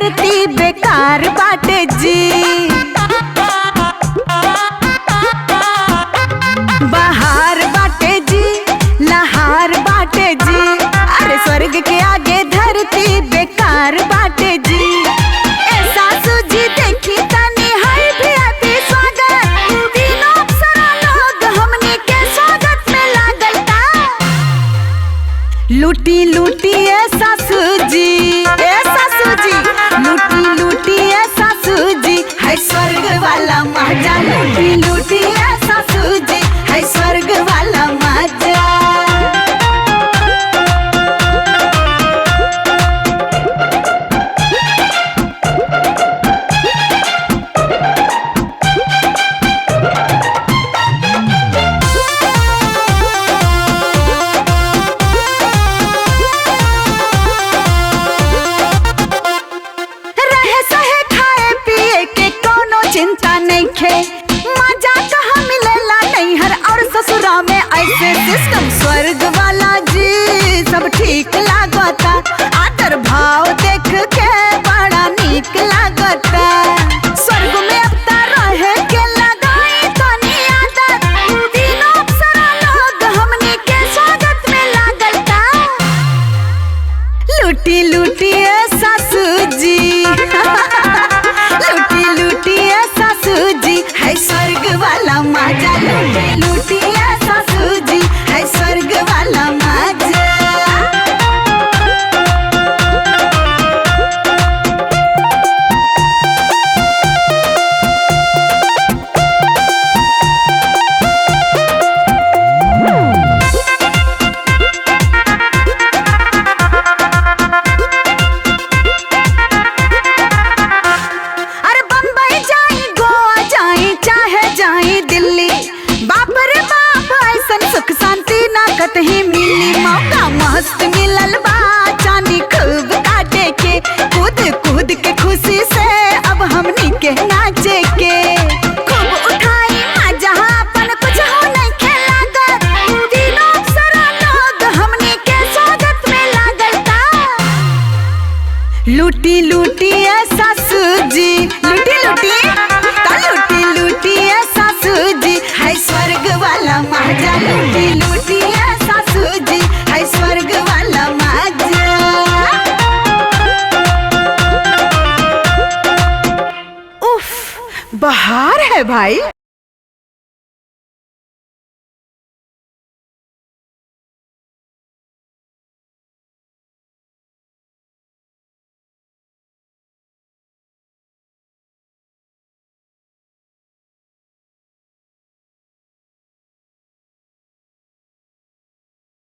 धरती बेकार बाटे जी। बहार बाटे जी, लहार बाटे जी, अरे स्वर्ग के आगे धरती बेकार बाटे जी। ऐसा सूझी देखी तनी है भी स्वागत, तीनों अप्सरा लोग हमनी के स्वागत में लागल ता। लूटी लूटी ऐसा सूझी, ऐसा सूझी, लूटी लूटी ऐसा सूझी, है स्वर्ग वाला मजा। लूटी लूटी ऐसा सूझी, है स्वर्ग वाला मजा। चिंता नहीं खे, मजा कहाँ मिलेला नैहर और ससुरा में ऐसे सिस्टम। स्वर्ग वाला जी सब ठीक लागता, आदर भाव देख के बड़ा नीक लागता। स्वर्ग में अब रहे के लगाई तनी आदत, तीनों अप्सरा लोग हमनी के स्वागत में लागल ता। लूटी लूटी ऐसा सूझी लूटी लूटी ऐसा सूझी, है स्वर्ग वाला मजा। लूटी लूटी ऐसा सूझी, है स्वर्ग वाला मजा। चाहे दिल्ली, बाप रे बाप ऐसन सुख शांति ना कतही मिली। मौका मस्त मिलल बा चांदी खूब काटे के, कूद कूद के खुशी से अब हमनी के नाचे के। खूब उठाई मजा अपन कुछ हो नहीं खेलागत, तीनों अप्सरा लोग हमनी के स्वागत में लागल ता। लूटी लूटी ऐसा सूझी, लूटी लूटी लूटी लूटी ऐसा सूझी, है स्वर्ग वाला मजा। लूटी लूटी ऐसा सूझी, है स्वर्ग वाला मजा। उफ, बहार है भाई।